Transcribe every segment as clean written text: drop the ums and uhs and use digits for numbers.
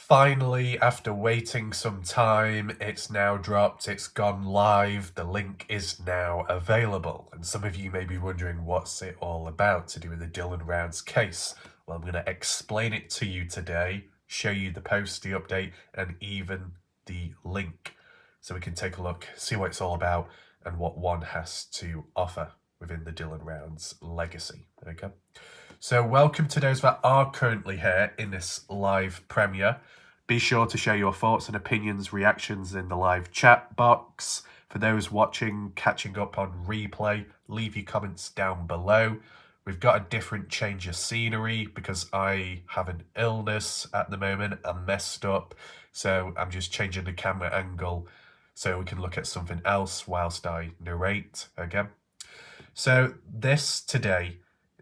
Finally, after waiting some time, it's now dropped, it's gone live, the link is now available. And some of you may be wondering what's it all about to do with the Dylan Rounds case. Well, I'm going to explain it to you today, show you the post, the update, and even the link. So we can take a look, see what it's all about, and what one has to offer within the Dylan Rounds legacy. Okay. So welcome to those that are currently here in this live premiere. Be sure to share your thoughts and opinions, reactions in the live chat box. For those watching, catching up on replay, leave your comments down below. We've got a different change of scenery because I have an illness at the moment. I'm messed up, so I'm just changing the camera angle so we can look at something else whilst I narrate again. So this today,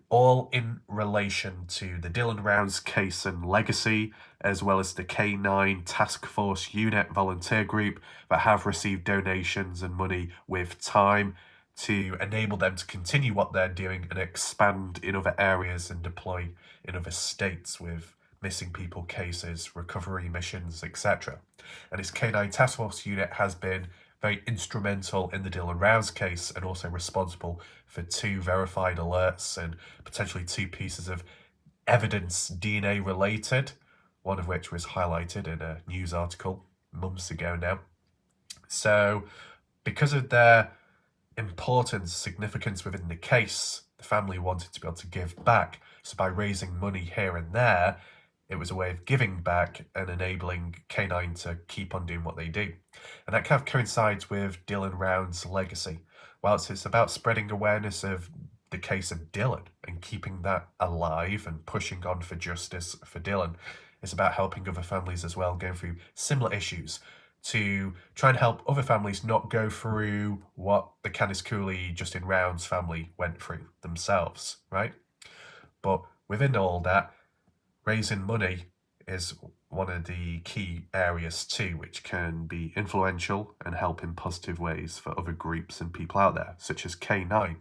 all in relation to the Dylan Rounds case and legacy, as well as the K9 Task Force Unit volunteer group that have received donations and money with time to enable them to continue what they're doing and expand in other areas and deploy in other states with missing people cases, recovery missions, etc. And this K9 Task Force Unit has been very instrumental in the Dylan Rounds case and also responsible for 2 verified alerts and potentially 2 pieces of evidence DNA related, one of which was highlighted in a news article months ago now. So because of their importance, significance within the case, the family wanted to be able to give back. So by raising money here and there, it was a way of giving back and enabling K9 to keep on doing what they do. And that kind of coincides with Dylan Rounds' legacy. Whilst it's about spreading awareness of the case of Dylan and keeping that alive and pushing on for justice for Dylan, it's about helping other families as well going through similar issues to try and help other families not go through what the Candice Cooley, Justin Rounds family went through themselves, right? But within all that, raising money is one of the key areas too, which can be influential and help in positive ways for other groups and people out there, such as K9.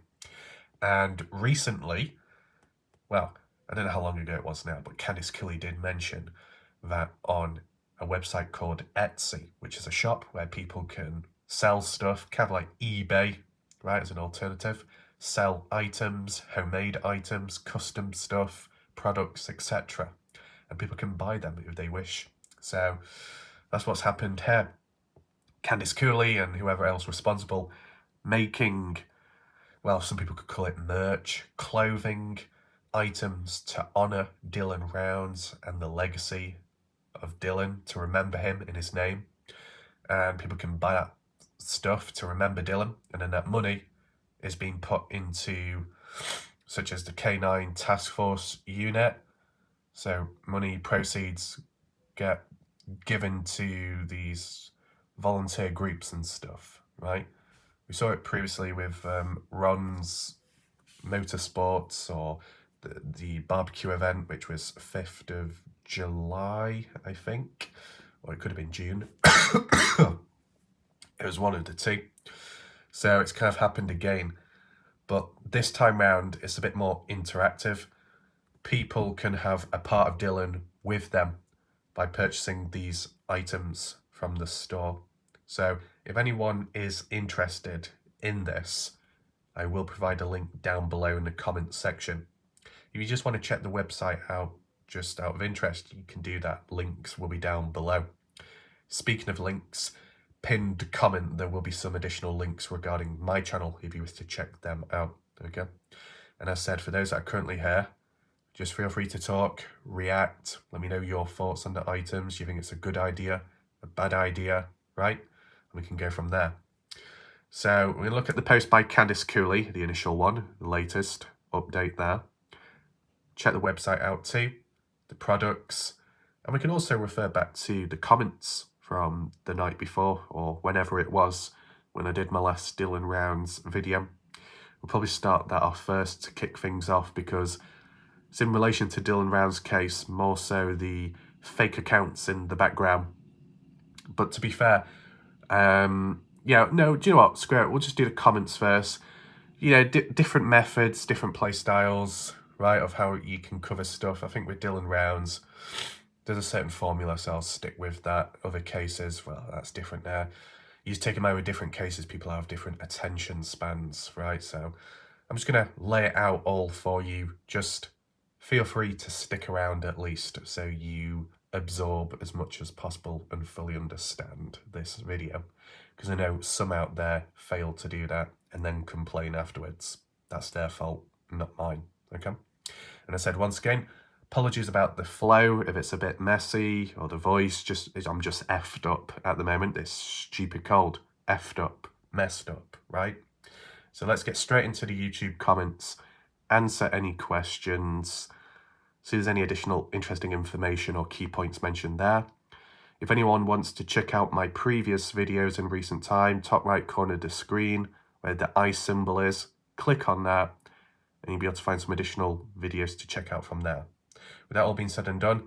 And recently, well, I don't know how long ago it was now, but Candice Cooley did mention that on a website called Etsy, which is a shop where people can sell stuff, kind of like eBay, right, as an alternative, sell items, homemade items, custom stuff, products, etc. And people can buy them if they wish. So that's what's happened here. Candice Cooley and whoever else responsible making, well, some people could call it merch, clothing, items to honour Dylan Rounds and the legacy of Dylan, to remember him in his name. And people can buy that stuff to remember Dylan, and then that money is being put into such as the K9 Task Force Unit. So money proceeds get given to these volunteer groups and stuff, right? We saw it previously with Ron's Motorsports or the barbecue event, which was 5th of July, I think, or it could have been June. It was one of the two. So it's kind of happened again, but this time round it's a bit more interactive. People can have a part of Dylan with them by purchasing these items from the store. So if anyone is interested in this, I will provide a link down below in the comments section. If you just want to check the website out, just out of interest, you can do that. Links will be down below. Speaking of links, pinned comment, there will be some additional links regarding my channel if you wish to check them out. Okay. And as said, for those that are currently here, just feel free to talk, react, let me know your thoughts on the items. You think it's a good idea, a bad idea, right? And we can go from there. So we're going to look at the post by Candice Cooley, the initial one, the latest update there. Check the website out too, the products, and we can also refer back to the comments from the night before or whenever it was when I did my last Dylan Rounds video. We'll probably start that off first to kick things off because it's in relation to Dylan Rounds' case, more so the fake accounts in the background. But to be fair, yeah, no, do you know what? Screw it. We'll just do the comments first. You know, different methods, different play styles, right, of how you can cover stuff. I think with Dylan Rounds, There's a certain formula, so I'll stick with that. Other cases, well, that's different there. You just take them out with different cases, people have different attention spans, right? So I'm just going to lay it out all for you. Just feel free to stick around at least so you absorb as much as possible and fully understand this video, because I know some out there fail to do that and then complain afterwards. That's their fault, not mine, okay? And I said once again, apologies about the flow if it's a bit messy or the voice, I'm just effed up at the moment. This stupid cold, effed up, messed up, right? So let's get straight into the YouTube comments, answer any questions, see if there's any additional interesting information or key points mentioned there. If anyone wants to check out my previous videos in recent time, top right corner of the screen where the eye symbol is, click on that and you'll be able to find some additional videos to check out from there. With that all being said and done,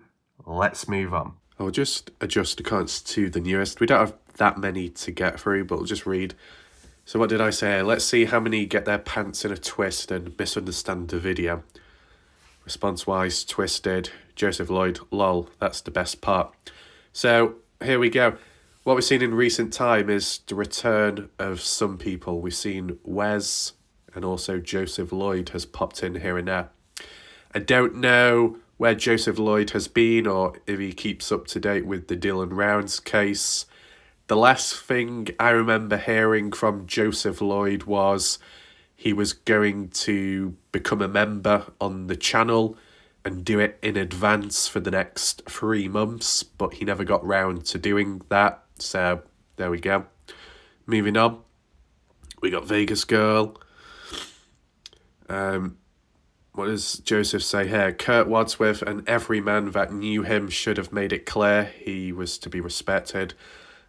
let's move on. I'll just adjust the comments to the newest. We don't have that many to get through, but we'll just read. So what did I say? Let's see how many get their pants in a twist and misunderstand the video. Response-wise, twisted. Joseph Lloyd, lol, that's the best part. So here we go. What we've seen in recent time is the return of some people. We've seen Wes and also Joseph Lloyd has popped in here and there. I don't know where Joseph Lloyd has been or if he keeps up to date with the Dylan Rounds case. The last thing I remember hearing from Joseph Lloyd was he was going to become a member on the channel and do it in advance for the next 3 months, but he never got round to doing that. So there we go. Moving on, we got Vegas Girl. What does Joseph say here? Kurt Wadsworth and every man that knew him should have made it clear he was to be respected.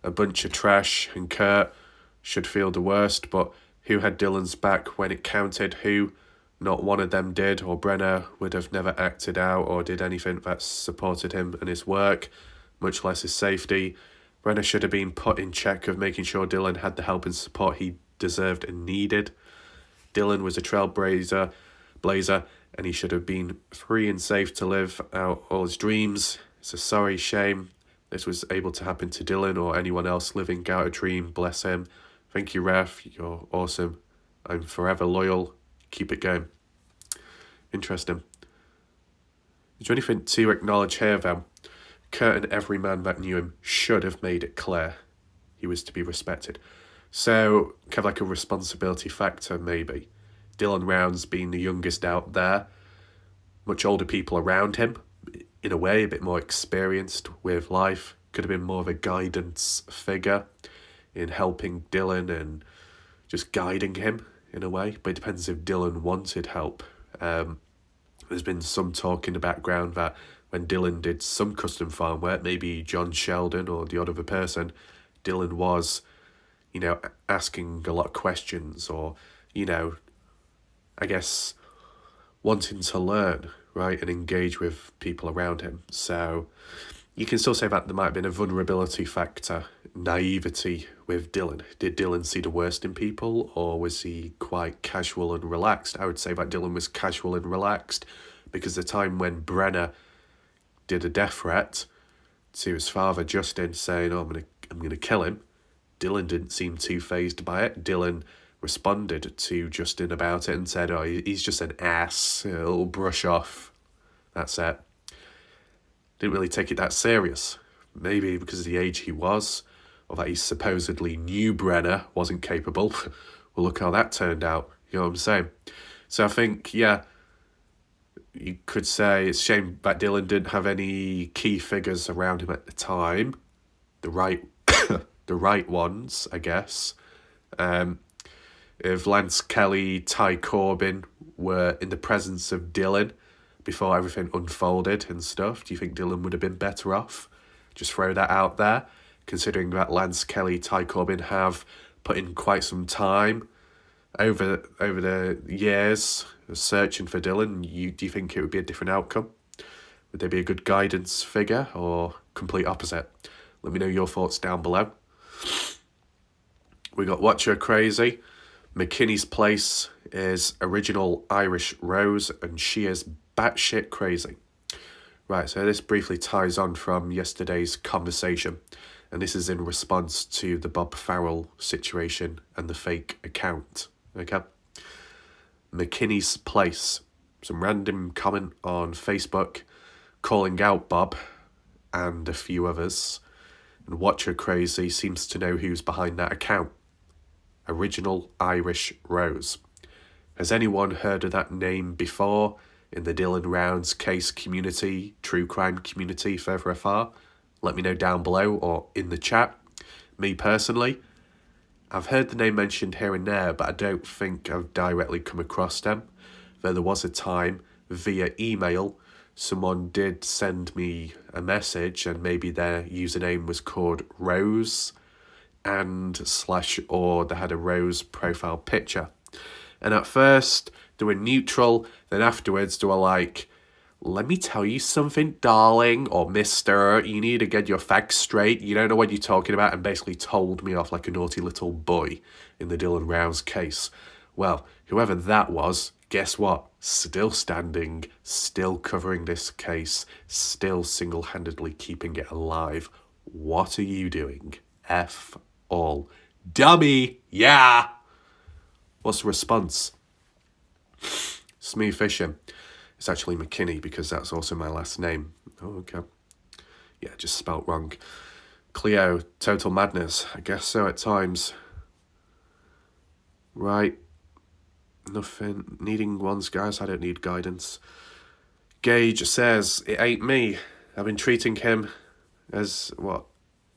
A bunch of trash, and Kurt should feel the worst, but who had Dylan's back when it counted? Who? Not one of them did, or Brenner would have never acted out or did anything that supported him and his work, much less his safety. Brenner should have been put in check of making sure Dylan had the help and support he deserved and needed. Dylan was a trailblazer, and he should have been free and safe to live out all his dreams. It's a sorry shame this was able to happen to Dylan or anyone else living out a dream. Bless him. Thank you, Ref. You're awesome. I'm forever loyal. Keep it going. Interesting. Is there anything to acknowledge here, then? Kurt and every man that knew him should have made it clear he was to be respected. So, kind of like a responsibility factor, maybe. Dylan Rounds being the youngest out there, much older people around him, in a way, a bit more experienced with life, could have been more of a guidance figure in helping Dylan and just guiding him in a way, but it depends if Dylan wanted help. There's been some talk in the background that when Dylan did some custom farm work, maybe John Sheldon or the other person, Dylan was, asking a lot of questions or, I guess, wanting to learn, right, and engage with people around him. So you can still say that there might have been a vulnerability factor, naivety with Dylan. Did Dylan see the worst in people, or was he quite casual and relaxed? I would say that Dylan was casual and relaxed, because the time when Brenner did a death threat to his father, Justin, saying, "Oh, I'm gonna kill him," Dylan didn't seem too fazed by it. Dylan responded to Justin about it and said, "Oh, he's just an ass, a little brush off. That's it." Didn't really take it that serious. Maybe because of the age he was, or that he supposedly knew Brenner wasn't capable. Well, look how that turned out. You know what I'm saying? So I think, yeah, you could say it's a shame that Dylan didn't have any key figures around him at the time. The right ones, I guess. If Lance Kelly, Ty Corbin were in the presence of Dylan before everything unfolded and stuff, do you think Dylan would have been better off? Just throw that out there, considering that Lance Kelly, Ty Corbin have put in quite some time over the years searching for Dylan. Do you think it would be a different outcome? Would they be a good guidance figure or complete opposite? Let me know your thoughts down below. We got Watcher Crazy. McKinney's place is original Irish Rose, and she is batshit crazy. Right, so this briefly ties on from yesterday's conversation, and this is in response to the Bob Farrell situation and the fake account. Okay? McKinney's Place. Some random comment on Facebook calling out Bob and a few others. And Watcher Crazy seems to know who's behind that account. Original Irish Rose. Has anyone heard of that name before in the Dylan Rounds case community, true crime community further afar? Let me know down below or in the chat. Me personally, I've heard the name mentioned here and there, but I don't think I've directly come across them. Though there was a time, via email, someone did send me a message and maybe their username was called Rose and / or they had a Rose profile picture. And at first, they were neutral, then afterwards they were like, let me tell you something, darling, or mister, you need to get your facts straight, you don't know what you're talking about, and basically told me off like a naughty little boy in the Dylan Rounds case. Well, whoever that was, guess what? Still standing, still covering this case, still single-handedly keeping it alive. What are you doing? F all. Dummy! Yeah! What's the response? Smooth fishing. It's actually McKinney because that's also my last name. Oh, okay. Yeah, just spelt wrong. Cleo, total madness. I guess so at times. Right. Nothing. Needing ones, guys. I don't need guidance. Gage says, it ain't me. I've been treating him as what?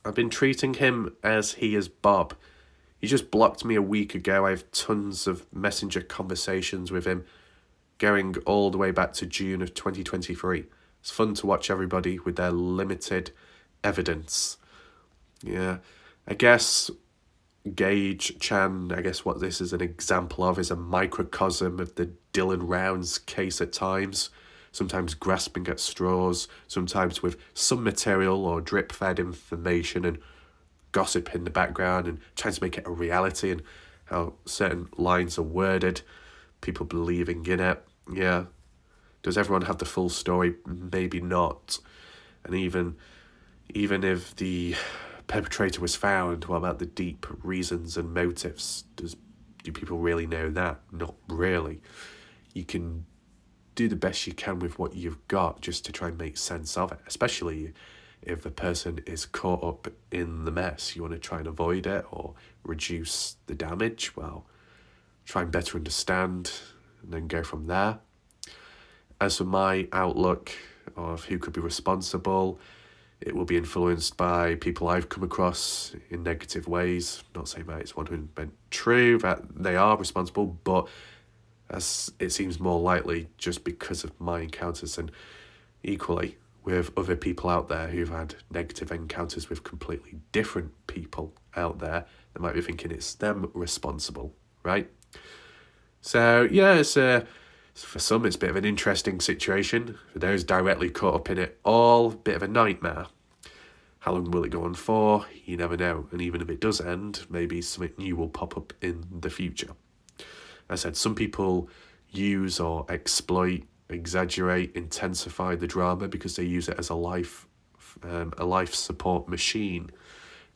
I've been treating him as he is Bob. He just blocked me a week ago. I have tons of messenger conversations with him going all the way back to June of 2023. It's fun to watch everybody with their limited evidence. Yeah, I guess Gage Chan, I guess what this is an example of is a microcosm of the Dylan Rounds case at times. Sometimes grasping at straws, sometimes with some material or drip-fed information and gossip in the background and trying to make it a reality and how certain lines are worded, people believing in it. Yeah. Does everyone have the full story? Maybe not. And even if the perpetrator was found, what about the deep reasons and motives? Do people really know that? Not really. You can do the best you can with what you've got just to try and make sense of it, especially if the person is caught up in the mess. You want to try and avoid it or reduce the damage. Well, try and better understand and then go from there. As for my outlook of who could be responsible, it will be influenced by people I've come across in negative ways. Not saying that it's 100% true that they are responsible, but as it seems more likely just because of my encounters, and equally with other people out there who've had negative encounters with completely different people out there, they might be thinking it's them responsible, right? So yeah, for some it's a bit of an interesting situation. For those directly caught up in it all, a bit of a nightmare. How long will it go on for? You never know. And even if it does end, maybe something new will pop up in the future. I said some people use or exploit, exaggerate, intensify the drama because they use it as a life support machine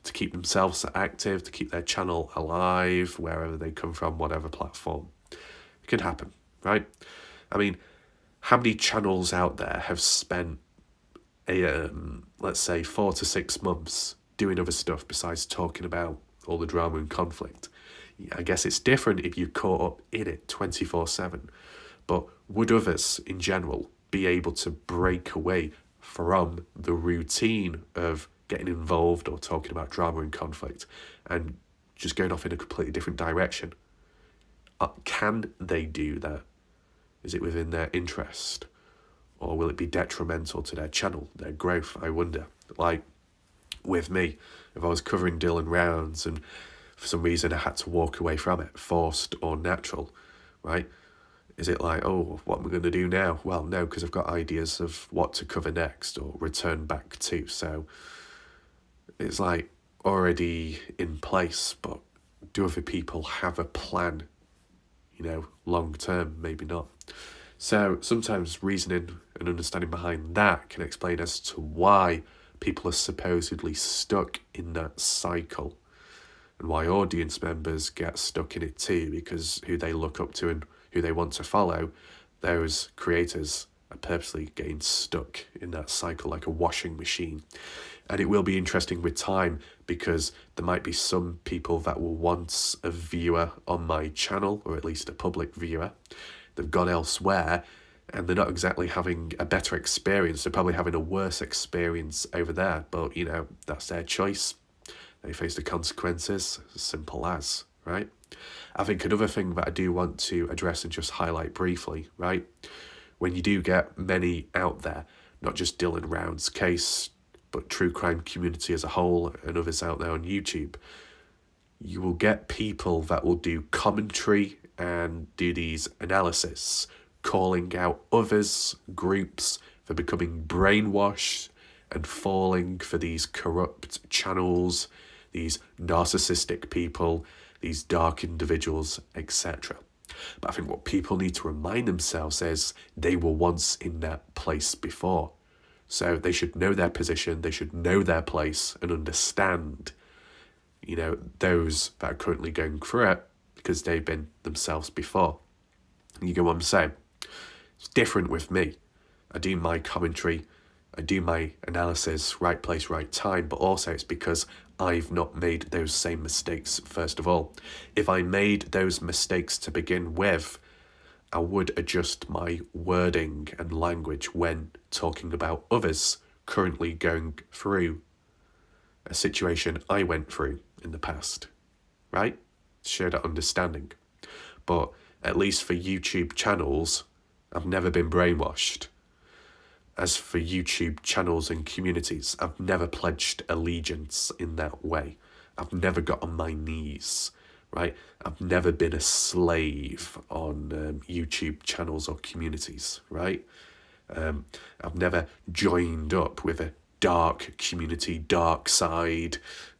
to keep themselves active, to keep their channel alive, wherever they come from, whatever platform. It can happen, right? I mean, how many channels out there have spent let's say 4 to 6 months doing other stuff besides talking about all the drama and conflict? I guess it's different if you're caught up in it 24/7. But would others in general be able to break away from the routine of getting involved or talking about drama and conflict and just going off in a completely different direction? Can they do that? Is it within their interest? Or will it be detrimental to their channel, their growth, I wonder? Like, with me, if I was covering Dylan Rounds and for some reason I had to walk away from it, forced or natural, right? Is it like, oh, what am I going to do now? Well, no, because I've got ideas of what to cover next or return back to. So it's like already in place, but do other people have a plan, long term? Maybe not. So sometimes reasoning and understanding behind that can explain as to why people are supposedly stuck in that cycle, and why audience members get stuck in it too, because who they look up to and who they want to follow, those creators are purposely getting stuck in that cycle like a washing machine. And it will be interesting with time, because there might be some people that were once a viewer on my channel, or at least a public viewer. They've gone elsewhere and they're not exactly having a better experience. They're probably having a worse experience over there. But, you know, that's their choice. They face the consequences, as simple as, right? I think another thing that I do want to address and just highlight briefly, right? When you do get many out there, not just Dylan Round's case, but true crime community as a whole and others out there on YouTube, you will get people that will do commentary and do these analysis, calling out others, groups, for becoming brainwashed and falling for these corrupt channels, these narcissistic people, these dark individuals, etc. But I think what people need to remind themselves is they were once in that place before. So they should know their position, they should know their place and understand, you know, those that are currently going through it, because they've been themselves before. You get what I'm saying? It's different with me. I do my commentary, I do my analysis, right place, right time, but also it's because I've not made those same mistakes first of all. If I made those mistakes to begin with, I would adjust my wording and language when talking about others currently going through a situation I went through in the past, right? Share that understanding. But at least for YouTube channels, I've never been brainwashed. As for YouTube channels and communities, I've never pledged allegiance in that way. I've never got on my knees, right? I've never been a slave on YouTube channels or communities, right? I've never joined up with a dark community, dark side,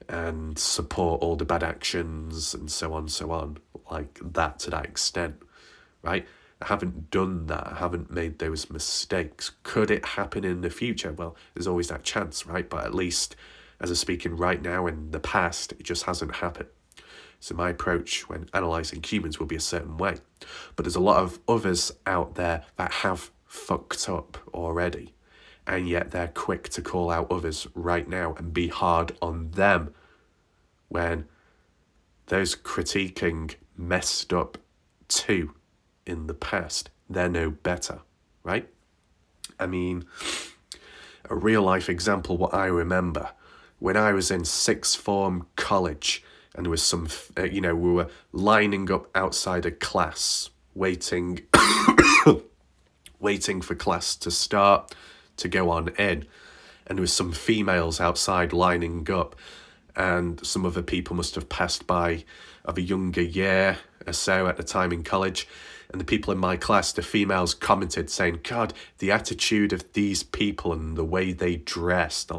and support all the bad actions and so on, like that to that extent, right? I haven't done that. I haven't made those mistakes. Could it happen in the future? Well, there's always that chance, right? But at least as I'm speaking right now, in the past, it just hasn't happened. So my approach when analysing humans will be a certain way. But there's a lot of others out there that have fucked up already, and yet they're quick to call out others right now and be hard on them when those critiquing messed up too in the past. They're no better, right? I mean, a real life example, what I remember, when I was in sixth form college, and there was some, we were lining up outside a class, waiting for class to start, to go on in. And there was some females outside lining up, and some other people must have passed by of a younger year or so at the time in college. And the people in my class, the females, commented saying, God, the attitude of these people and the way they dressed,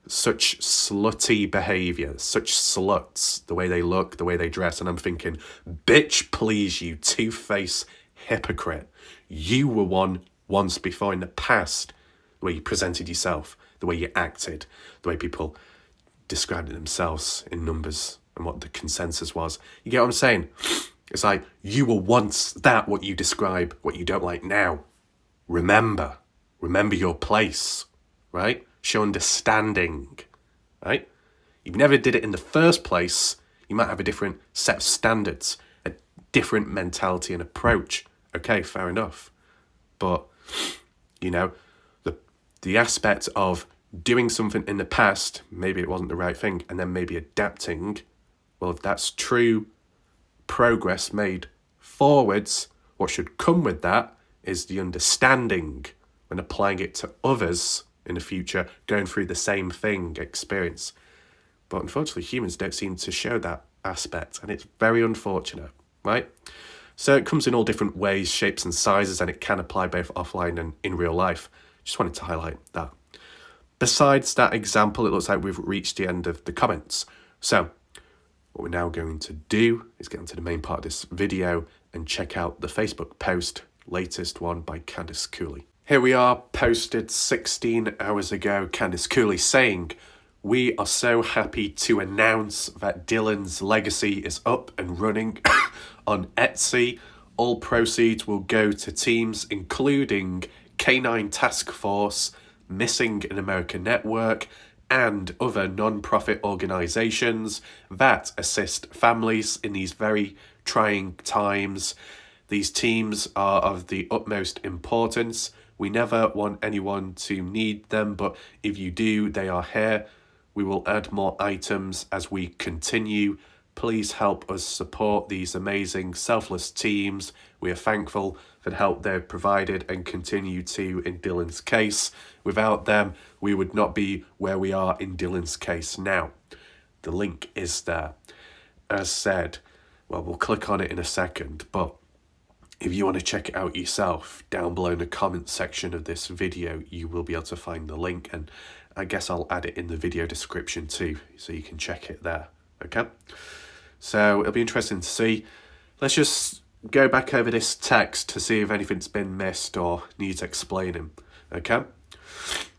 such slutty behaviour, such sluts, the way they look, the way they dress. And I'm thinking, bitch, please, you two-faced hypocrite. You were one once before in the past, the way you presented yourself, the way you acted, the way people described themselves in numbers and what the consensus was. You get what I'm saying? It's like, you were once that, what you describe, what you don't like now. Remember your place, right? Show understanding, right? You never did it in the first place. You might have a different set of standards, a different mentality and approach. Okay, fair enough. But, the aspect of doing something in the past, maybe it wasn't the right thing, and then maybe adapting, well, if that's true progress made forwards, what should come with that is the understanding when applying it to others in the future, going through the same thing, experience. But unfortunately, humans don't seem to show that aspect, and it's very unfortunate, right? So it comes in all different ways, shapes and sizes, and it can apply both offline and in real life. Just wanted to highlight that. Besides that example, it looks like we've reached the end of the comments. So what we're now going to do is get into the main part of this video and check out the Facebook post latest one by Candice Cooley. Here we are, posted 16 hours ago, Candice Cooley saying, "We are so happy to announce that Dylan's Legacy is up and running on Etsy. All proceeds will go to teams including Canine Task Force, Missing in America Network, and other non-profit organisations that assist families in these very trying times. These teams are of the utmost importance. We never want anyone to need them, but if you do, they are here. We will add more items as we continue. Please help us support these amazing selfless teams. We are thankful for the help they've provided and continue to in Dylan's case. Without them, we would not be where we are in Dylan's case now." The link is there. As said, well, we'll click on it in a second, but if you want to check it out yourself, down below in the comment section of this video, you will be able to find the link, and I guess I'll add it in the video description too, so you can check it there, okay? So it'll be interesting to see. Let's just go back over this text to see if anything's been missed or needs explaining, okay?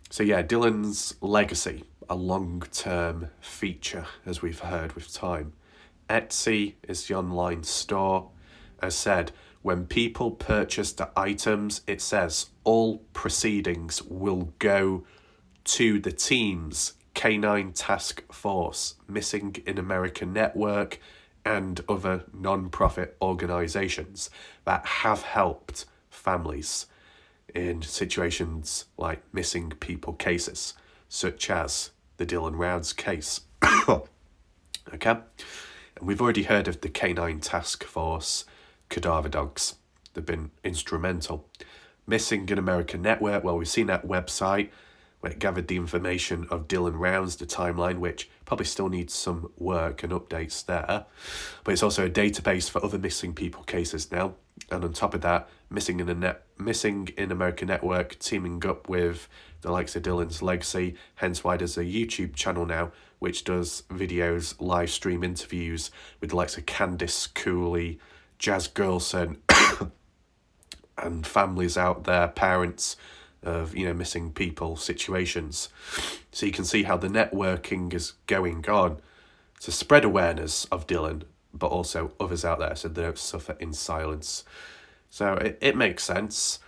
So yeah, Dylan's Legacy, a long-term feature, as we've heard with time. Etsy is the online store. As said, when people purchase the items, it says all proceedings will go to the teams Canine Task Force, Missing in America Network, and other non-profit organisations that have helped families in situations like missing people cases, such as the Dylan Rounds case. Okay? And we've already heard of the Canine Task Force cadaver dogs. They've been instrumental. Missing in America Network, well, we've seen that website where it gathered the information of Dylan Rounds, the timeline, which probably still needs some work and updates there. But it's also a database for other missing people cases now. And on top of that, Missing in America Network teaming up with the likes of Dylan's Legacy, hence why there's a YouTube channel now which does videos, live stream interviews with the likes of Candice Cooley, Jazz Girlson, and families out there, parents of, missing people situations. So you can see how the networking is going on to spread awareness of Dylan, but also others out there so they don't suffer in silence. So it makes sense.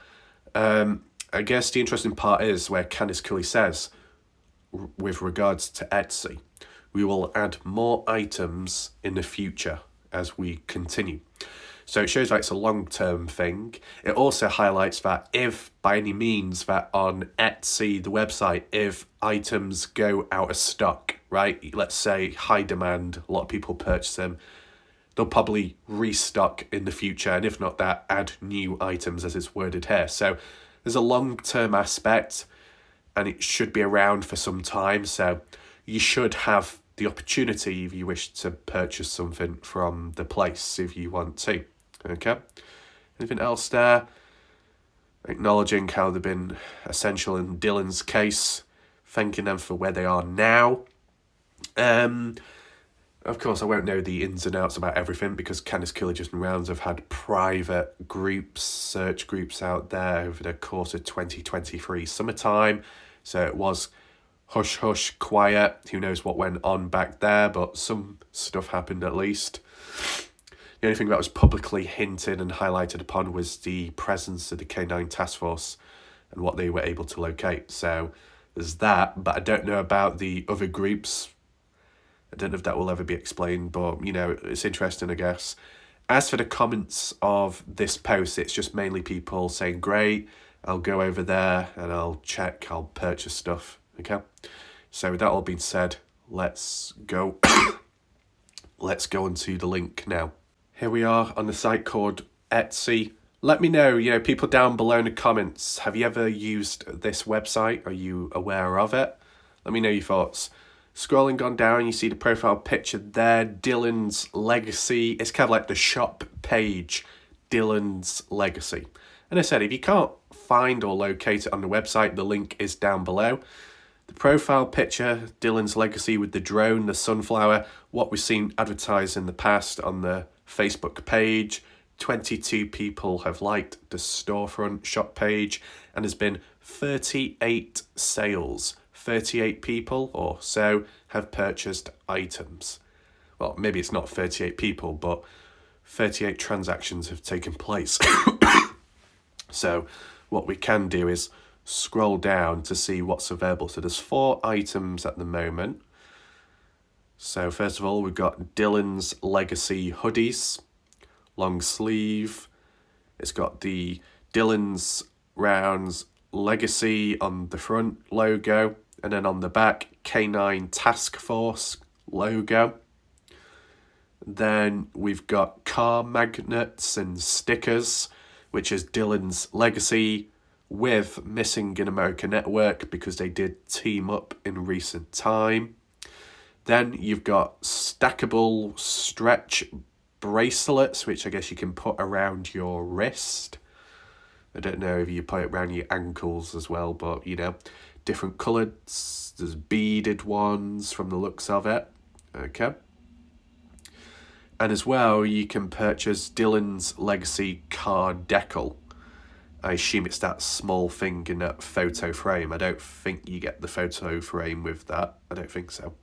I guess the interesting part is where Candice Cooley says, with regards to Etsy, we will add more items in the future as we continue. So it shows like it's a long-term thing. It also highlights that if by any means that on Etsy, the website, if items go out of stock, right? Let's say high demand, a lot of people purchase them, they'll probably restock in the future. And if not that, add new items as it's worded here. So there's a long-term aspect and it should be around for some time. So you should have the opportunity if you wish to purchase something from the place if you want to. Okay, anything else there? Acknowledging how they've been essential in Dylan's case, thanking them for where they are now. Of course, I won't know the ins and outs about everything because Candice Cooley and Rounds have had private groups, search groups out there over the course of 2023 summertime. So it was hush hush, quiet. Who knows what went on back there, but some stuff happened at least. The only thing that was publicly hinted and highlighted upon was the presence of the Canine Task Force and what they were able to locate. So there's that, but I don't know about the other groups. I don't know if that will ever be explained, but, it's interesting, I guess. As for the comments of this post, it's just mainly people saying, great, I'll go over there and I'll check, I'll purchase stuff, okay? So with that all being said, let's go. Let's go on to the link now. Here we are on the site called Etsy. Let me know, people down below in the comments, have you ever used this website? Are you aware of it? Let me know your thoughts. Scrolling on down, you see the profile picture there, Dylan's Legacy. It's kind of like the shop page, Dylan's Legacy. And I said, if you can't find or locate it on the website, the link is down below. The profile picture, Dylan's Legacy with the drone, the sunflower, what we've seen advertised in the past on the Facebook page, 22 people have liked the storefront shop page, and there's been 38 sales. 38 people or so have purchased items. Well, maybe it's not 38 people, but 38 transactions have taken place. So what we can do is scroll down to see what's available. So there's 4 items at the moment. So first of all, we've got Dylan's Legacy hoodies, long sleeve. It's got the Dylan's Rounds Legacy on the front logo, and then on the back, K9 Task Force logo. Then we've got car magnets and stickers, which is Dylan's Legacy with Missing in America Network, because they did team up in recent time. Then you've got stackable stretch bracelets, which I guess you can put around your wrist. I don't know if you put it around your ankles as well, but you know, different colours. There's beaded ones from the looks of it. Okay. And as well, you can purchase Dylan's Legacy card decal. I assume it's that small thing in that photo frame. I don't think you get the photo frame with that. I don't think so.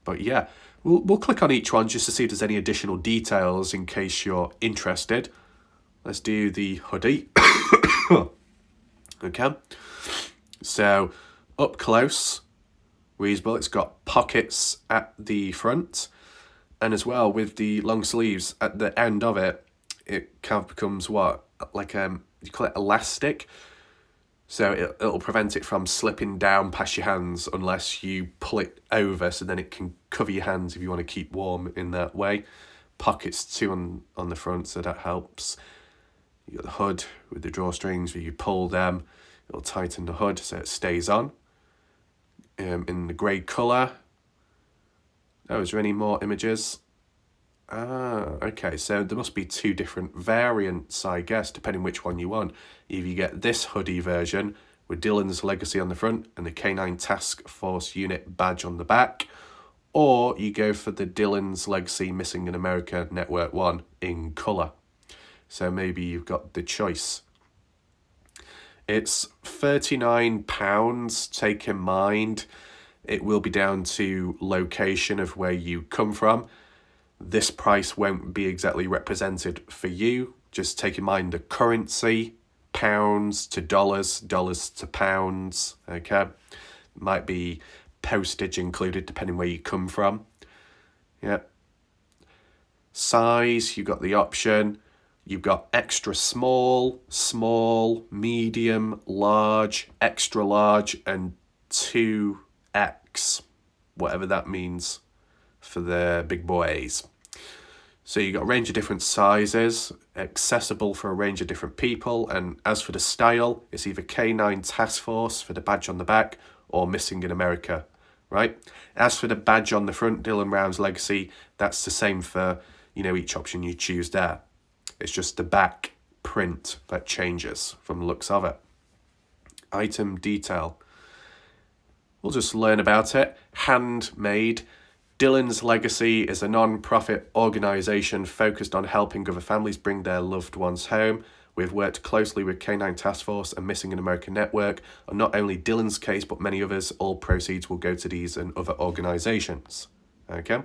But yeah, we'll click on each one just to see if there's any additional details in case you're interested. Let's do the hoodie. Okay. So up close, reasonable. It's got pockets at the front. And as well, with the long sleeves at the end of it, it kind of becomes what? Like you call it elastic. So it'll prevent it from slipping down past your hands unless you pull it over, so then it can cover your hands if you want to keep warm in that way. Pockets too on the front, so that helps. You got the hood with the drawstrings, where you pull them, it'll tighten the hood so it stays on. In the grey colour. Oh, is there any more images? Okay, so there must be 2 different variants, I guess, depending which one you want. Either you get this hoodie version with Dylan's Legacy on the front and the K9 Task Force Unit badge on the back, or you go for the Dylan's Legacy Missing in America Network one in colour. So maybe you've got the choice. It's £39, take in mind it will be down to location of where you come from. This price won't be exactly represented for you. Just take in mind the currency, pounds to dollars, dollars to pounds, okay? Might be postage included depending where you come from. Yeah. Size, you've got the option. You've got extra small, small, medium, large, extra large, and 2X, whatever that means for the big boys. So you've got a range of different sizes, accessible for a range of different people. And as for the style, it's either K9 Task Force for the badge on the back or Missing in America, right? As for the badge on the front, Dylan Rounds Legacy, that's the same for, you know, each option you choose there. It's just the back print that changes from the looks of it. Item detail. We'll just learn about it. Handmade. Dylan's Legacy is a non-profit organisation focused on helping other families bring their loved ones home. We've worked closely with K9 Task Force and Missing in America Network on not only Dylan's case, but many others. All proceeds will go to these and other organisations. Okay.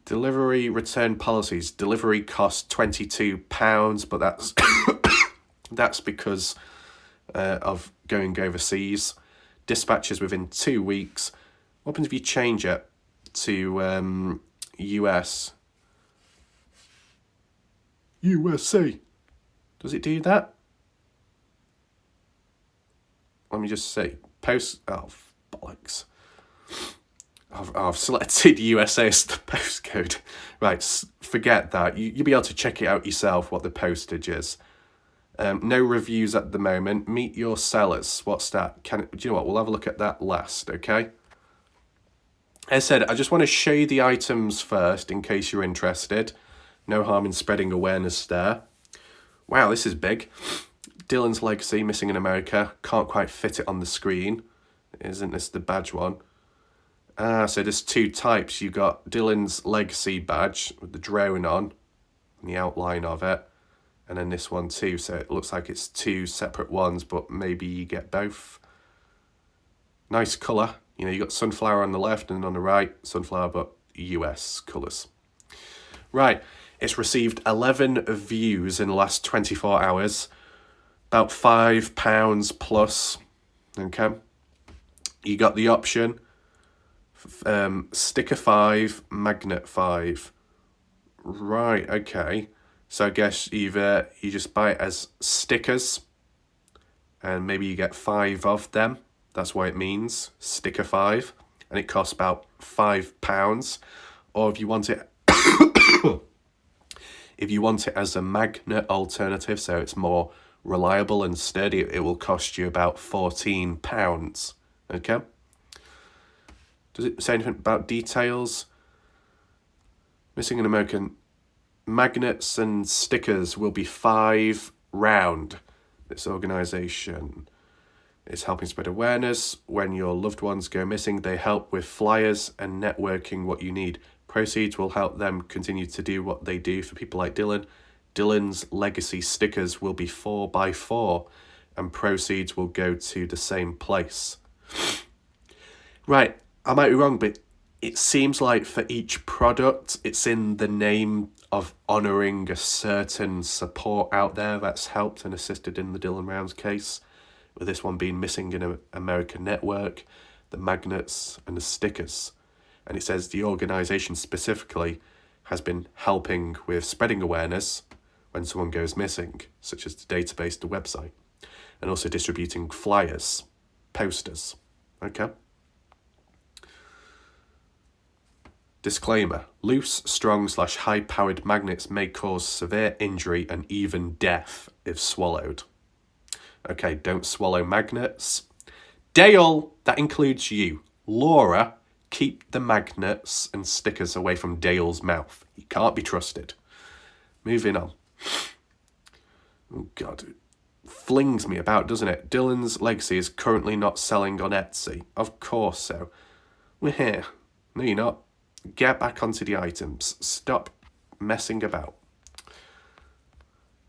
Delivery return policies. Delivery costs £22, but that's that's because of going overseas. Dispatches within 2 weeks. What happens if you change it to US? USA. Does it do that? Let me just see. Post. Oh, bollocks. I've selected USA as the postcode. Right, forget that. You'll be able to check it out yourself what the postage is. No reviews at the moment. Meet your sellers. What's that? Do you know what? We'll have a look at that last, okay? As I said, I just want to show you the items first in case you're interested. No harm in spreading awareness there. Wow, this is big. Dylan's Legacy, Missing in America. Can't quite fit it on the screen. Isn't this the badge one? So there's 2 types. You got Dylan's Legacy badge with the drone on. and the outline of it. And then this one too, so it looks like it's two separate ones, but maybe you get both. Nice colour. You know, you got sunflower on the left and on the right, sunflower, but US colours. Right, it's received 11 views in the last 24 hours, about £5 plus, okay? You got the option, sticker 5, magnet 5. Right, okay. So I guess either you just buy it as stickers, and maybe you get 5 of them. That's what it means, sticker 5, and it costs about £5. Or if you want it, if you want it as a magnet alternative, so it's more reliable and sturdy, it will cost you about £14. Okay. Does it say anything about details? Missing an American. Magnets and stickers will be 5 round. This organisation is helping spread awareness. When your loved ones go missing, they help with flyers and networking what you need. Proceeds will help them continue to do what they do for people like Dylan. Dylan's legacy stickers will be 4x4 and proceeds will go to the same place. Right, I might be wrong, but it seems like for each product, it's in the name of honouring a certain support out there that's helped and assisted in the Dylan Rounds case, with this one being missing in an American network, the magnets and the stickers. And it says the organisation specifically has been helping with spreading awareness when someone goes missing, such as the database, the website, and also distributing flyers, posters. Okay? Disclaimer, loose, strong / high-powered magnets may cause severe injury and even death if swallowed. Okay, don't swallow magnets. Dale, that includes you. Laura, keep the magnets and stickers away from Dale's mouth. He can't be trusted. Moving on. Oh, God. It flings me about, doesn't it? Dylan's legacy is currently not selling on Etsy. Of course so. We're here. No, you're not. Get back onto the items. Stop messing about.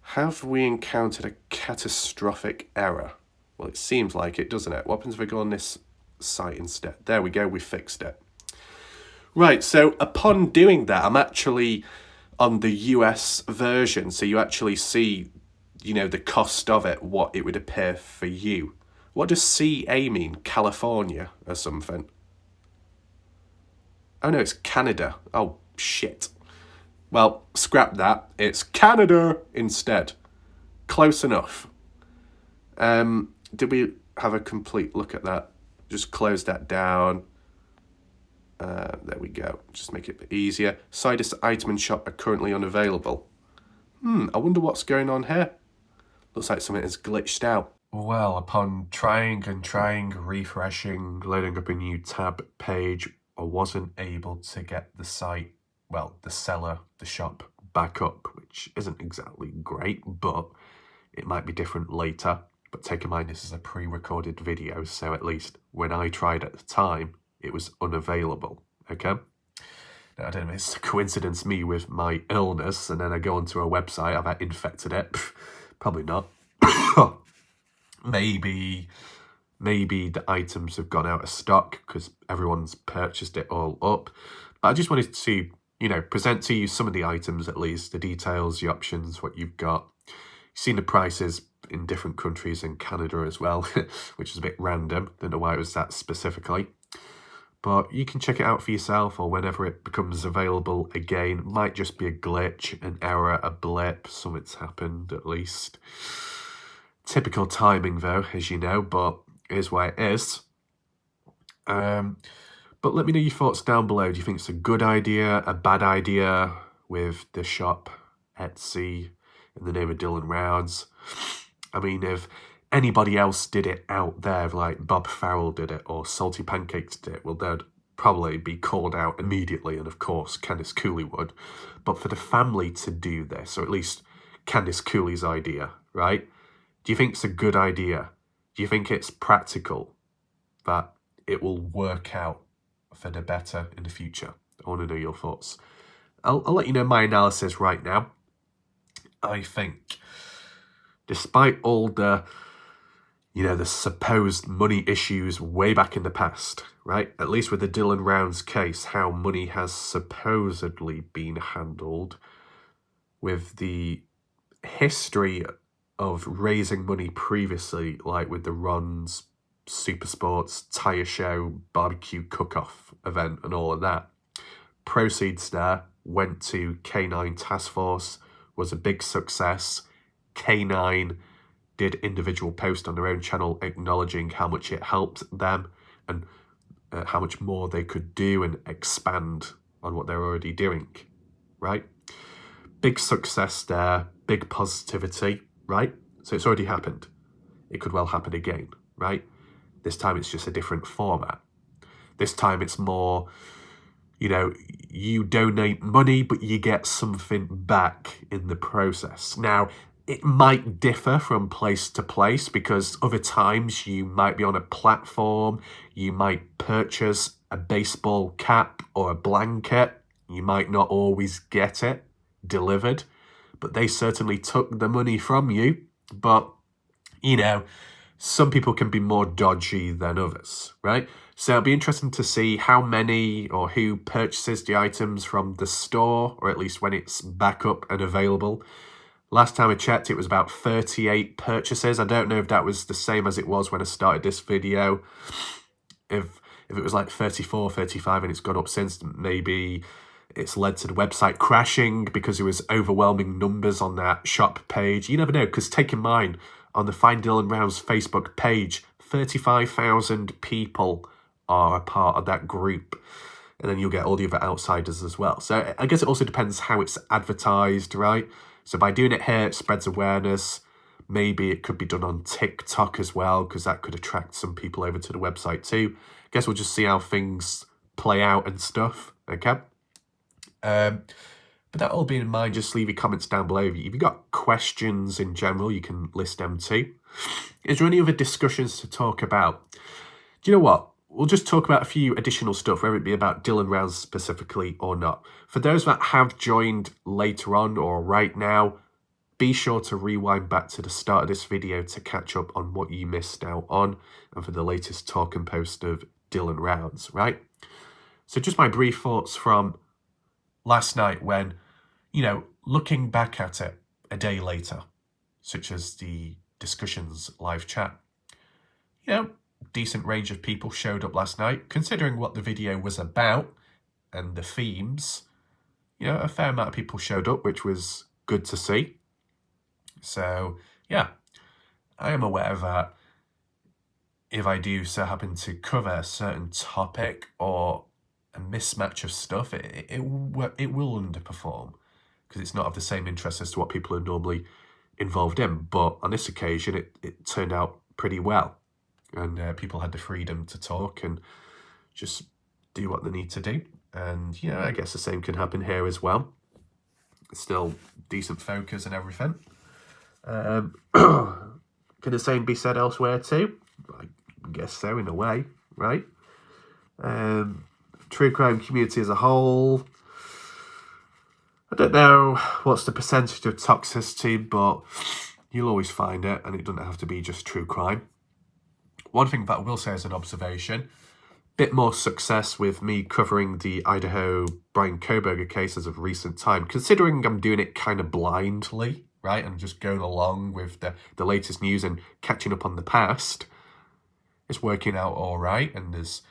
Have we encountered a catastrophic error? Well, it seems like it, doesn't it? What happens if we go on this site instead? There we go, we fixed it. Right, so upon doing that, I'm actually on the US version, so you actually see, you know, the cost of it, what it would appear for you. What does CA mean? California or something? Oh no, it's Canada. Oh, shit. Well, scrap that. It's Canada instead. Close enough. Did we have a complete look at that? Just close that down. There we go. Just make it easier. Sidus item and shop are currently unavailable. I wonder what's going on here. Looks like something has glitched out. Well, upon trying, refreshing, loading up a new tab page, I wasn't able to get the site, well, the seller, the shop, back up, which isn't exactly great, but it might be different later. But take in mind, this is a pre-recorded video, so at least when I tried at the time, it was unavailable, okay? Now, I don't know if it's a coincidence, me with my illness, and then I go onto a website, have I infected it? Probably not. Maybe the items have gone out of stock because everyone's purchased it all up. But I just wanted to, you know, present to you some of the items at least, the details, the options, what you've got. You've seen the prices in different countries, in Canada as well, which is a bit random. Don't know why it was that specifically. But you can check it out for yourself, or whenever it becomes available again. Might just be a glitch, an error, a blip, something's happened at least. Typical timing though, as you know, but here's why it is. But let me know your thoughts down below. Do you think it's a good idea, a bad idea with the shop, Etsy, in the name of Dylan Rounds? I mean, if anybody else did it out there, like Bob Farrell did it, or Salty Pancakes did it, well, they'd probably be called out immediately, and of course, Candice Cooley would. But for the family to do this, or at least Candice Cooley's idea, right? Do you think it's a good idea? Do you think it's practical, that it will work out for the better in the future? I want to know your thoughts. I'll let you know my analysis right now. I think, despite all the, the supposed money issues way back in the past, right? At least with the Dylan Rounds case, how money has supposedly been handled, with the history of raising money previously, like with the Ron's Super Sports Tyre Show barbecue cook-off event and all of that. Proceeds there went to K9 Task Force, was a big success. K9 did individual posts on their own channel acknowledging how much it helped them and how much more they could do and expand on what they're already doing, right? Big success there, big positivity, right? So it's already happened. It could well happen again, right? This time it's just a different format. This time it's more, you donate money, but you get something back in the process. Now, it might differ from place to place, because other times you might be on a platform, you might purchase a baseball cap or a blanket, you might not always get it delivered, but they certainly took the money from you. But, some people can be more dodgy than others, right? So it'll be interesting to see how many or who purchases the items from the store, or at least when it's back up and available. Last time I checked, it was about 38 purchases. I don't know if that was the same as it was when I started this video. If it was like 34, 35 and it's gone up since, maybe it's led to the website crashing because there was overwhelming numbers on that shop page. You never know, because take in mind, on the Find Dylan Rounds Facebook page, 35,000 people are a part of that group. And then you'll get all the other outsiders as well. So I guess it also depends how it's advertised, right? So by doing it here, it spreads awareness. Maybe it could be done on TikTok as well, because that could attract some people over to the website too. I guess we'll just see how things play out and stuff, okay? But that all being in mind, just leave your comments down below. If you've got questions in general, you can list them too. Is there any other discussions to talk about? Do you know what? We'll just talk about a few additional stuff, whether it be about Dylan Rounds specifically or not. For those that have joined later on or right now, be sure to rewind back to the start of this video to catch up on what you missed out on and for the latest talk and post of Dylan Rounds, right? So just my brief thoughts from last night when, looking back at it a day later, such as the discussions live chat, decent range of people showed up last night. Considering what the video was about and the themes, a fair amount of people showed up, which was good to see. So, yeah, I am aware that if I do so happen to cover a certain topic or a mismatch of stuff, it will underperform because it's not of the same interest as to what people are normally involved in. But on this occasion, it turned out pretty well. And people had the freedom to talk and just do what they need to do. And, I guess the same can happen here as well. Still decent focus and everything. Can the same be said elsewhere too? I guess so, in a way, right? True crime community as a whole, I don't know what's the percentage of toxicity, but you'll always find it, and it doesn't have to be just true crime. One thing that I will say as an observation, bit more success with me covering the Idaho Brian Koberger case as of recent time, considering I'm doing it kind of blindly, right, and just going along with the latest news and catching up on the past. It's working out all right, and there's,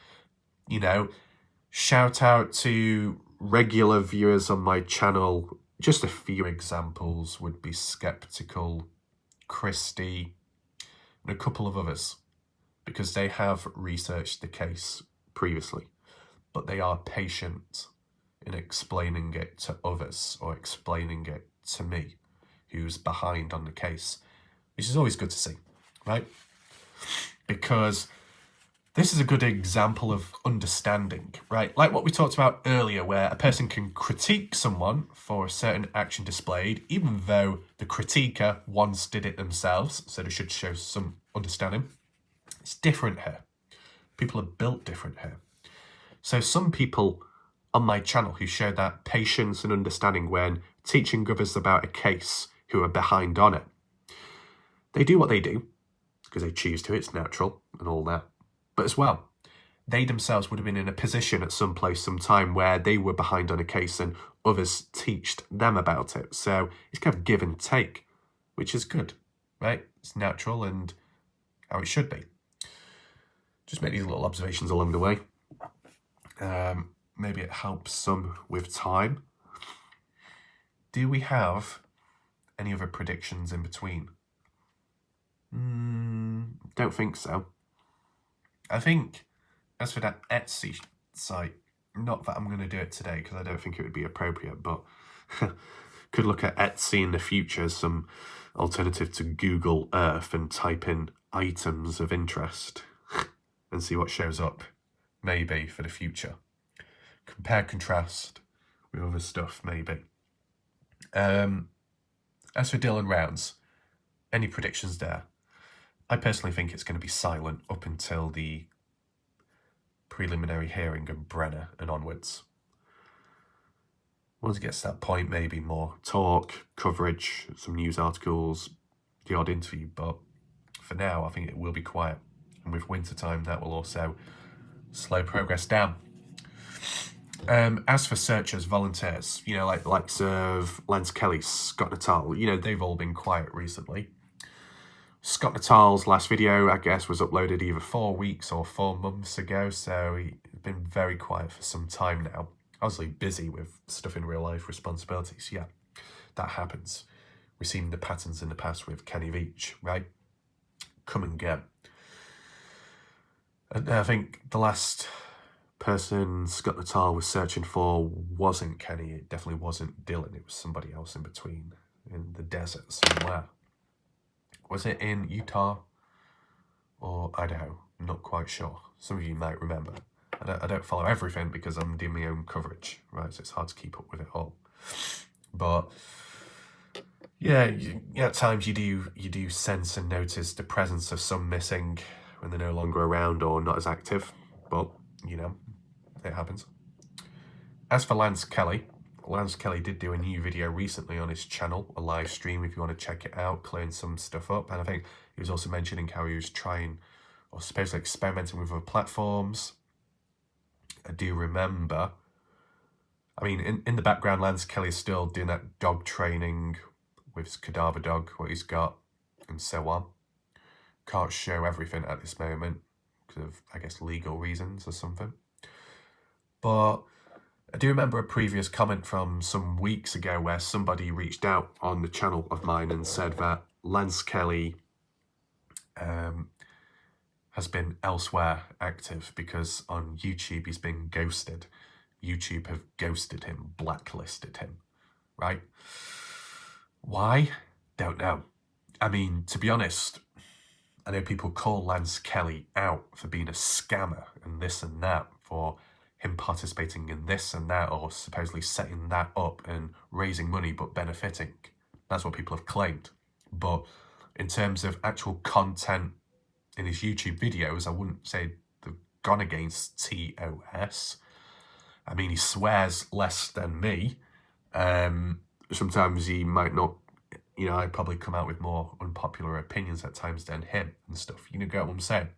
shout out to regular viewers on my channel. Just a few examples would be Skeptical, Christie, and a couple of others, because they have researched the case previously, but they are patient in explaining it to others or explaining it to me, who's behind on the case, which is always good to see, right? Because this is a good example of understanding, right? Like what we talked about earlier, where a person can critique someone for a certain action displayed, even though the critiquer once did it themselves, so they should show some understanding. It's different here. People are built different here. So some people on my channel who show that patience and understanding when teaching others about a case who are behind on it. They do what they do because they choose to, it's natural and all that. But as well, they themselves would have been in a position at some place, some time where they were behind on a case and others teached them about it. So it's kind of give and take, which is good, right? It's natural and how it should be. Just make these little observations along the way. Maybe it helps some with time. Do we have any other predictions in between? Don't think so. I think, as for that Etsy site, not that I'm going to do it today because I don't think it would be appropriate, but could look at Etsy in the future as some alternative to Google Earth and type in items of interest and see what shows up, maybe, for the future. Compare, contrast with other stuff, maybe. As for Dylan Rounds, any predictions there? I personally think it's going to be silent up until the preliminary hearing of Brenner and onwards. Once it gets to that point, maybe more talk, coverage, some news articles, the odd interview, but for now, I think it will be quiet. And with wintertime, that will also slow progress down. As for searchers, volunteers, like the likes of Lance Kelly, Scott Natal, they've all been quiet recently. Scott Natal's last video, I guess, was uploaded either 4 weeks or 4 months ago, so he's been very quiet for some time now. Obviously busy with stuff in real life, responsibilities, yeah, that happens. We've seen the patterns in the past with Kenny Veach, right? Come and go. And I think the last person Scott Natal was searching for wasn't Kenny, it definitely wasn't Dylan, it was somebody else in between, in the desert somewhere. Was it in Utah or Idaho? I'm not quite sure. Some of you might remember. I don't follow everything because I'm doing my own coverage, right? So it's hard to keep up with it all. But yeah, at times you do sense and notice the presence of some missing when they're no longer around or not as active. But it happens. As for Lance Kelly did do a new video recently on his channel, a live stream if you want to check it out, clearing some stuff up. And I think he was also mentioning how he was trying or supposedly experimenting with other platforms. I do remember, in the background, Lance Kelly is still doing that dog training with his cadaver dog, what he's got, and so on. Can't show everything at this moment because of, I guess, legal reasons or something. But I do remember a previous comment from some weeks ago where somebody reached out on the channel of mine and said that Lance Kelly has been elsewhere active because on YouTube he's been ghosted. YouTube have ghosted him, blacklisted him, right? Why? Don't know. To be honest, I know people call Lance Kelly out for being a scammer and this and that, for him participating in this and that, or supposedly setting that up and raising money but benefiting. That's what people have claimed. But in terms of actual content in his YouTube videos, I wouldn't say they've gone against TOS. He swears less than me. Sometimes he might not, I'd probably come out with more unpopular opinions at times than him and stuff. You get what I'm saying?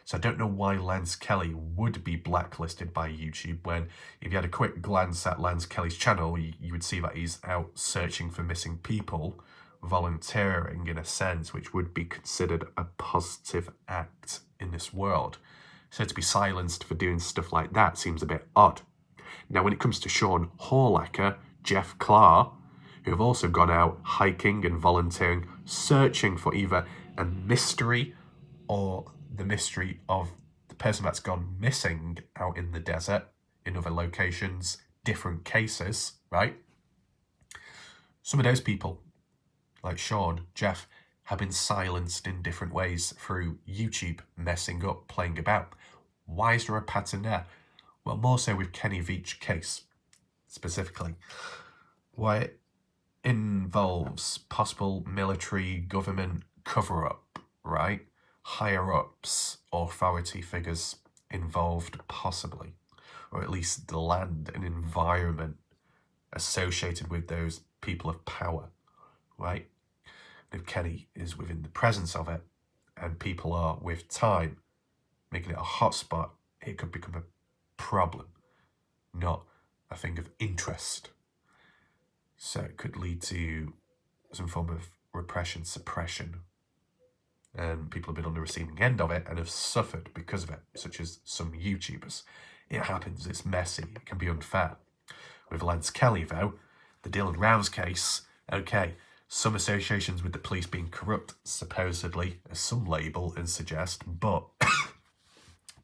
So I don't know why Lance Kelly would be blacklisted by YouTube when, if you had a quick glance at Lance Kelly's channel, you would see that he's out searching for missing people, volunteering in a sense, which would be considered a positive act in this world. So to be silenced for doing stuff like that seems a bit odd. Now, when it comes to Sean Horlacher, Jeff Clark, who have also gone out hiking and volunteering, searching for either a mystery or the mystery of the person that's gone missing out in the desert, in other locations, different cases, right? Some of those people, like Sean, Jeff, have been silenced in different ways through YouTube messing up, playing about. Why is there a pattern there? Well, more so with Kenny Veach case, specifically. Why it involves possible military government cover-up, right? Higher-ups, authority figures involved possibly, or at least the land and environment associated with those people of power, right? If Kenny is within the presence of it and people are with time making it a hotspot, it could become a problem, not a thing of interest. So it could lead to some form of repression, suppression. And people have been on the receiving end of it and have suffered because of it, such as some YouTubers. It happens, it's messy, it can be unfair. With Lance Kelly, though, the Dylan Rouse case, okay, some associations with the police being corrupt, supposedly, as some label and suggest, but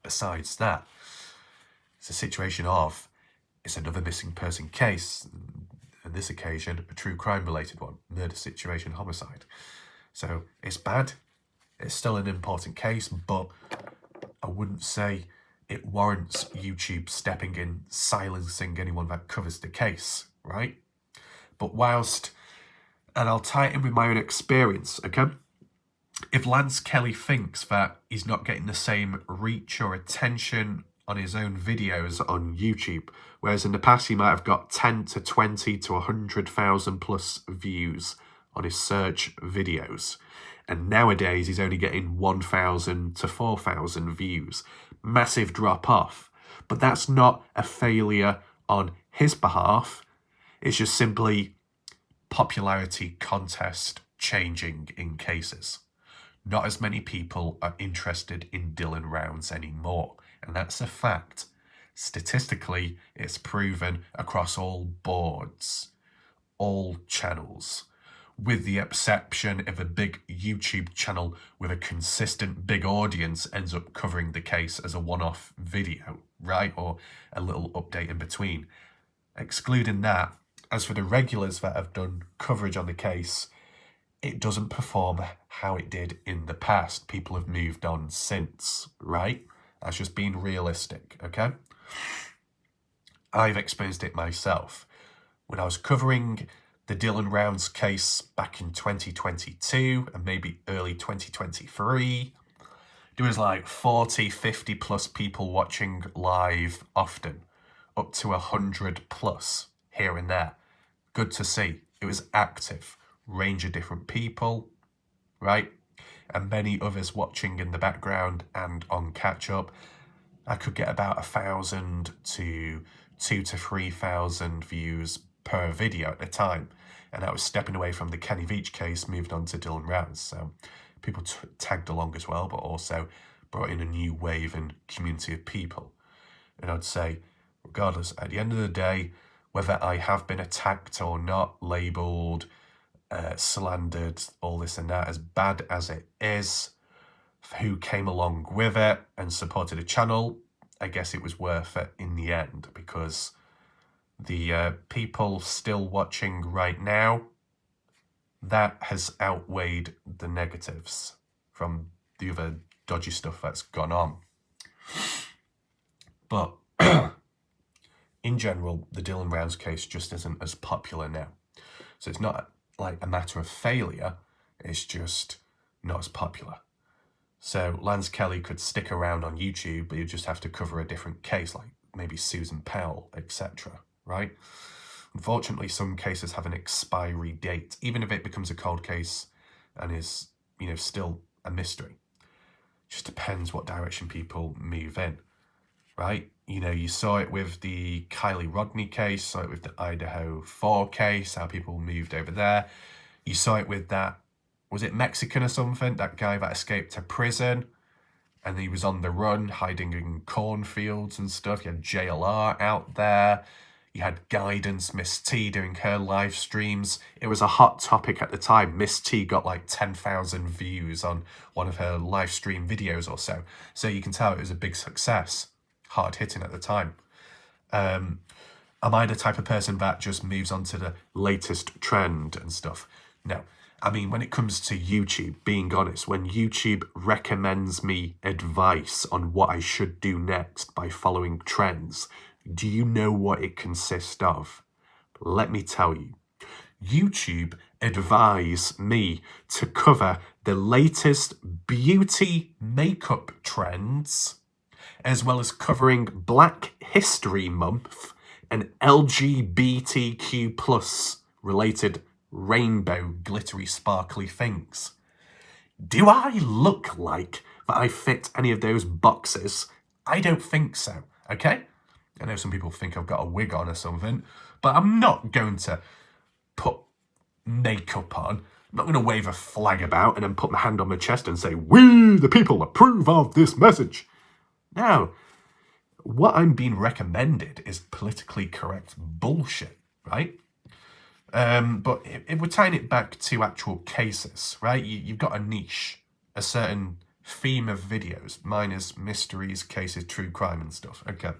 besides that, it's a situation of, it's another missing person case, on this occasion, a true crime-related one, murder situation, homicide. So it's bad, it's still an important case, but I wouldn't say it warrants YouTube stepping in, silencing anyone that covers the case, right? But whilst, and I'll tie it in with my own experience, okay? If Lance Kelly thinks that he's not getting the same reach or attention on his own videos on YouTube, whereas in the past he might have got 10 to 20 to 100,000 plus views on his search videos, and nowadays he's only getting 1,000 to 4,000 views. Massive drop off. But that's not a failure on his behalf. It's just simply popularity contest changing in cases. Not as many people are interested in Dylan Rounds anymore. And that's a fact. Statistically, it's proven across all boards, all channels, with the exception of a big YouTube channel with a consistent big audience ends up covering the case as a one-off video, right? Or a little update in between. Excluding that, as for the regulars that have done coverage on the case, it doesn't perform how it did in the past. People have moved on since, right? That's just being realistic, okay? I've experienced it myself. When I was covering the Dylan Rounds case back in 2022 and maybe early 2023, there was like 40, 50 plus people watching live often, up to 100 plus here and there. Good to see. It was active, range of different people, right? And many others watching in the background and on catch up. I could get about 1,000 to 2,000 to 3,000 views per video at the time, and I was stepping away from the Kenny Veach case, moved on to Dylan Rounds. So people tagged along as well, but also brought in a new wave and community of people. And I'd say, regardless, at the end of the day, whether I have been attacked or not, labelled, slandered, all this and that, as bad as it is, who came along with it and supported the channel, I guess it was worth it in the end, because the people still watching right now, that has outweighed the negatives from the other dodgy stuff that's gone on. But in general, the Dylan Rounds case just isn't as popular now. So it's not like a matter of failure, it's just not as popular. So Lance Kelly could stick around on YouTube, but he'd just have to cover a different case, like maybe Susan Powell, etc., right? Unfortunately, some cases have an expiry date, even if it becomes a cold case and is, still a mystery. Just depends what direction people move in, right? You saw it with the Kylie Rodney case, saw it with the Idaho 4 case, how people moved over there. You saw it with that, was it Mexican or something? That guy that escaped to prison and he was on the run, hiding in cornfields and stuff. You had JLR out there. You had Guidance, Miss T doing her live streams. It was a hot topic at the time. Miss T got like 10,000 views on one of her live stream videos or so. So you can tell it was a big success. Hard hitting at the time. Am I the type of person that just moves on to the latest trend and stuff? No. I mean, when it comes to YouTube, being honest, when YouTube recommends me advice on what I should do next by following trends, do you know what it consists of? Let me tell you. YouTube advise me to cover the latest beauty makeup trends, as well as covering Black History Month and LGBTQ plus related rainbow, glittery, sparkly things. Do I look like that I fit any of those boxes? I don't think so, okay? I know some people think I've got a wig on or something, but I'm not going to put makeup on. I'm not going to wave a flag about and then put my hand on my chest and say, "We, the people, approve of this message." No. What I'm being recommended is politically correct bullshit, right? But if we're tying it back to actual cases, right? You've got a niche, a certain theme of videos. Mine is mysteries, cases, true crime and stuff. Okay.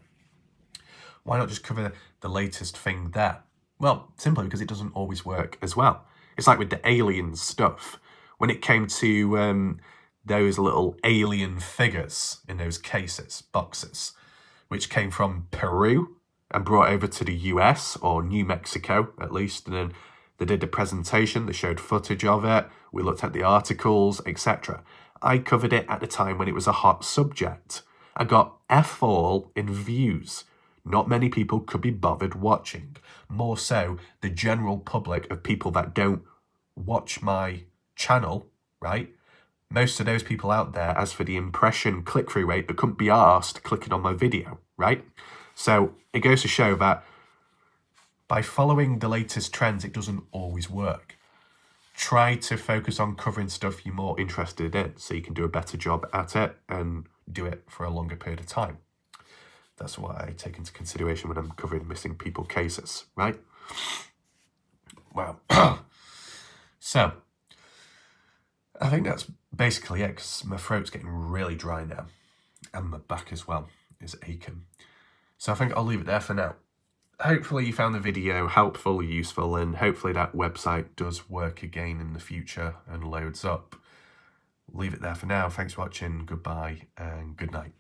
Why not just cover the latest thing there? Well, simply because it doesn't always work as well. It's like with the alien stuff. When it came to those little alien figures in those cases, boxes, which came from Peru and brought over to the US, or New Mexico at least, and then they did the presentation, they showed footage of it, we looked at the articles, etc. I covered it at the time when it was a hot subject. I got F all in views. Not many people could be bothered watching. More so, the general public of people that don't watch my channel, right? Most of those people out there, as for the impression click-through rate, they couldn't be arsed clicking on my video, right? So it goes to show that by following the latest trends, it doesn't always work. Try to focus on covering stuff you're more interested in so you can do a better job at it and do it for a longer period of time. That's what I take into consideration when I'm covering missing people cases, right? Wow. So, I think that's basically it, because my throat's getting really dry now. And my back as well is aching. So I think I'll leave it there for now. Hopefully you found the video helpful, useful, and hopefully that website does work again in the future and loads up. Leave it there for now. Thanks for watching. Goodbye and good night.